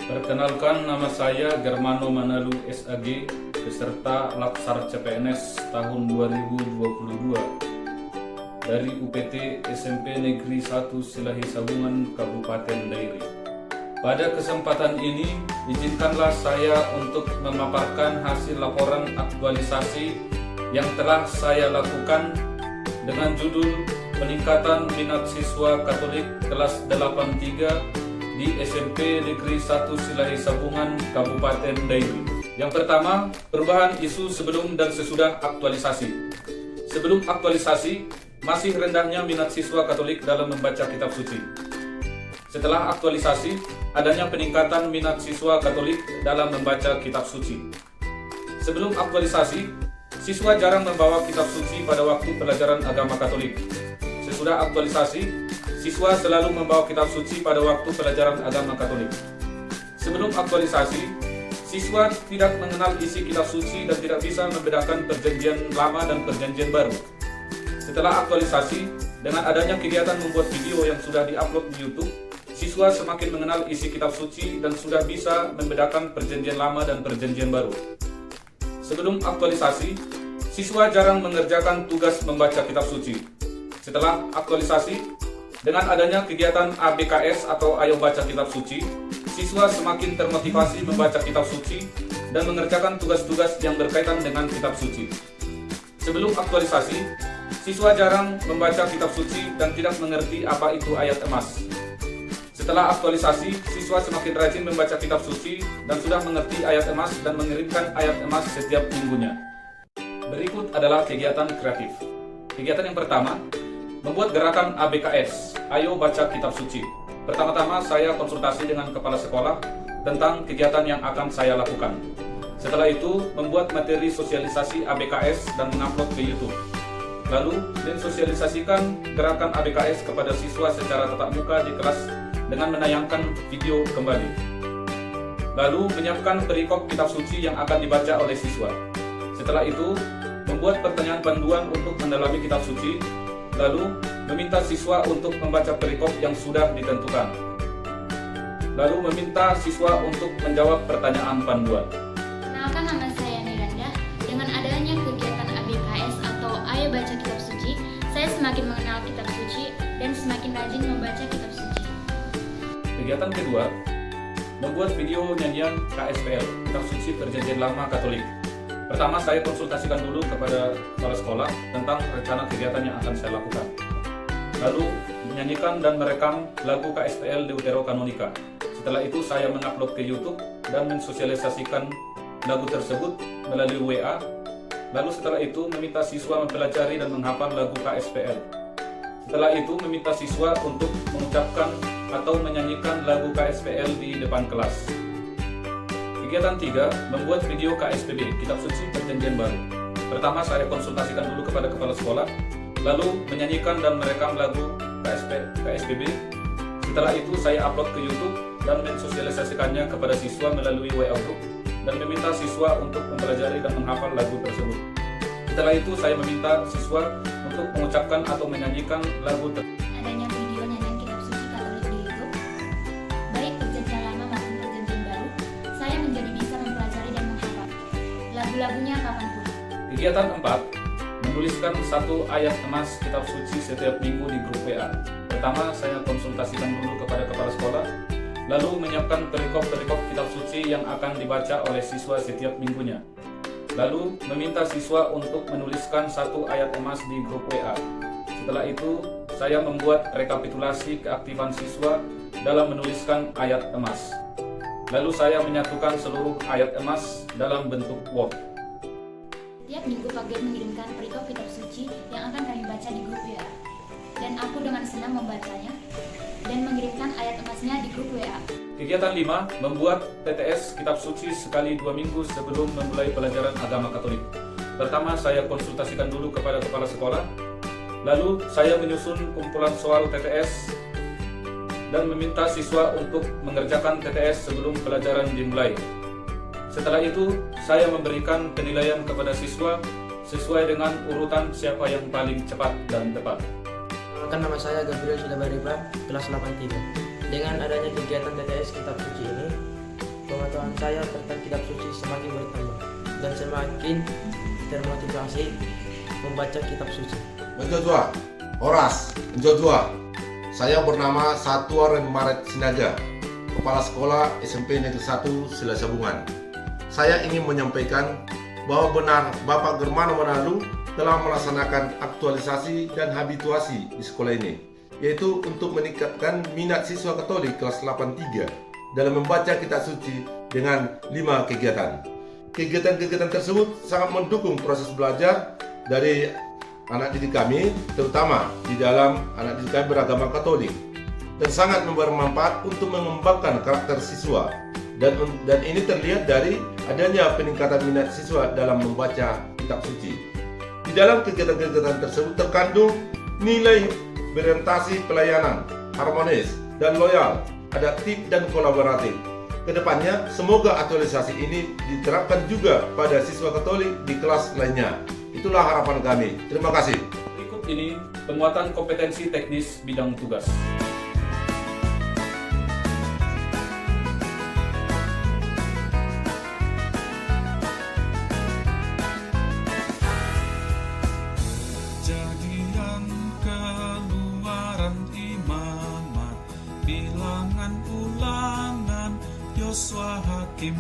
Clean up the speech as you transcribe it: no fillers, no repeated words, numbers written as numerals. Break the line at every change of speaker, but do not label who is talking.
Perkenalkan, nama saya Germano Manalu SAG, peserta Laksar CPNS tahun 2022 dari UPT SMP Negeri 1 Silahi Sabungan, Kabupaten Dairi. Pada kesempatan ini, izinkanlah saya untuk memaparkan hasil laporan aktualisasi yang telah saya lakukan dengan judul Peningkatan Minat Siswa Katolik kelas 83 di SMP Negeri 1 Silahi Sabungan, Kabupaten Dairi. Yang pertama, perubahan isu sebelum dan sesudah aktualisasi. Sebelum aktualisasi, masih rendahnya minat siswa Katolik dalam membaca kitab suci. Setelah aktualisasi, adanya peningkatan minat siswa Katolik dalam membaca kitab suci. Sebelum aktualisasi, siswa jarang membawa kitab suci pada waktu pelajaran agama Katolik. Sesudah aktualisasi, siswa selalu membawa kitab suci pada waktu pelajaran agama Katolik. Sebelum aktualisasi, siswa tidak mengenal isi kitab suci dan tidak bisa membedakan perjanjian lama dan perjanjian baru. Setelah aktualisasi, dengan adanya kegiatan membuat video yang sudah diupload di YouTube, siswa semakin mengenal isi kitab suci dan sudah bisa membedakan perjanjian lama dan perjanjian baru. Sebelum aktualisasi, siswa jarang mengerjakan tugas membaca kitab suci. Setelah aktualisasi, dengan adanya kegiatan ABKS atau Ayo Baca Kitab Suci, siswa semakin termotivasi membaca kitab suci dan mengerjakan tugas-tugas yang berkaitan dengan kitab suci. Sebelum aktualisasi, siswa jarang membaca kitab suci dan tidak mengerti apa itu ayat emas. Setelah aktualisasi, siswa semakin rajin membaca kitab suci dan sudah mengerti ayat emas dan mengirimkan ayat emas setiap minggunya. Berikut adalah kegiatan kreatif. Kegiatan yang pertama, membuat gerakan ABKS, Ayo Baca Kitab Suci. Pertama-tama saya konsultasi dengan kepala sekolah tentang kegiatan yang akan saya lakukan. Setelah itu, membuat materi sosialisasi ABKS dan mengupload ke YouTube. Lalu, mensosialisasikan gerakan ABKS kepada siswa secara tatap muka di kelas dengan menayangkan video kembali. Lalu, menyiapkan perikop kitab suci yang akan dibaca oleh siswa. Setelah itu, membuat pertanyaan panduan untuk mendalami kitab suci. Lalu, meminta siswa untuk membaca perikop yang sudah ditentukan. Lalu, meminta siswa untuk menjawab pertanyaan panduan.
Kenalkan, nama saya Miranda. Dengan adanya kegiatan ABKS atau Ayo Baca Kitab Suci, saya semakin mengenal kitab suci dan semakin rajin membaca kitab suci.
Kegiatan kedua, membuat video nyanyian KSPL, Kitab Suci Perjanjian Lama Katolik. Pertama, saya konsultasikan dulu kepada kepala sekolah tentang rencana kegiatan yang akan saya lakukan. Lalu, menyanyikan dan merekam lagu KSPL Deuterokanonika. Setelah itu, saya mengupload ke YouTube dan mensosialisasikan lagu tersebut melalui WA. Lalu setelah itu, meminta siswa mempelajari dan menghafal lagu KSPL. Setelah itu, meminta siswa untuk mengucapkan atau menyanyikan lagu KSPL di depan kelas. Kegiatan 3, membuat video KSPB, Kitab Suci Perjanjian Baru. Pertama, saya konsultasikan dulu kepada kepala sekolah, lalu menyanyikan dan merekam lagu KSPB. Setelah itu, saya upload ke YouTube dan mensosialisasikannya kepada siswa melalui WA Group dan meminta siswa untuk mempelajari dan menghafal lagu tersebut. Setelah itu, saya meminta siswa untuk mengucapkan atau menyanyikan lagu tersebut.
Adanya video nyanyian kitab suci Katolik di YouTube, baik perjanjian lama maupun perjanjian baru, saya menjadi bisa mempelajari dan menghafal lagu-lagunya kapanpun.
Kegiatan 4, menuliskan satu ayat emas kitab suci setiap minggu di grup WA. Pertama, saya konsultasikan dulu kepada kepala sekolah, lalu menyiapkan perikop-perikop kitab suci yang akan dibaca oleh siswa setiap minggunya. Lalu, meminta siswa untuk menuliskan satu ayat emas di grup WA. Setelah itu, saya membuat rekapitulasi keaktifan siswa dalam menuliskan ayat emas. Lalu saya menyatukan seluruh ayat emas dalam bentuk Word.
Tiap minggu pagi mengirimkan perikop kitab suci yang akan kami baca di grup WA. Dan aku dengan senang membacanya dan mengirimkan ayat emasnya di grup WA.
Kegiatan 5, membuat TTS Kitab Suci sekali 2 minggu sebelum memulai pelajaran agama Katolik. Pertama, saya konsultasikan dulu kepada kepala sekolah, lalu saya menyusun kumpulan soal TTS dan meminta siswa untuk mengerjakan TTS sebelum pelajaran dimulai. Setelah itu, saya memberikan penilaian kepada siswa sesuai dengan urutan siapa yang paling cepat dan tepat.
Perkenalkan, nama saya Gabriel Sudabariba, kelas 83. Dengan adanya kegiatan TTS Kitab Suci ini, saya tentang kitab suci semakin bertambah dan semakin termotivasi membaca kitab suci.
Menjojua, Horas, Menjojua. Saya bernama Satuaren Maret Sinaga, Kepala Sekolah SMP Negeri 1 Selasabungan. Saya ingin menyampaikan bahwa benar Bapak Germano Manalu telah melaksanakan aktualisasi dan habituasi di sekolah ini, yaitu untuk meningkatkan minat siswa Katolik kelas 83 dalam membaca kitab suci dengan 5 kegiatan. Kegiatan-kegiatan tersebut sangat mendukung proses belajar dari anak didik kami, terutama di dalam anak didik kami beragama Katolik, dan sangat bermanfaat untuk mengembangkan karakter siswa. Dan ini terlihat dari adanya peningkatan minat siswa dalam membaca kitab suci. Di dalam kegiatan-kegiatan tersebut terkandung nilai berorientasi pelayanan, harmonis dan loyal, adaptif dan kolaboratif. Kedepannya, semoga aktualisasi ini diterapkan juga pada siswa Katolik di kelas lainnya. Itulah harapan kami. Terima kasih.
Berikut ini penguatan kompetensi teknis bidang tugas.
Kejadian Keluaran Imamat, Bilangan Ulangan, Yosua Hakim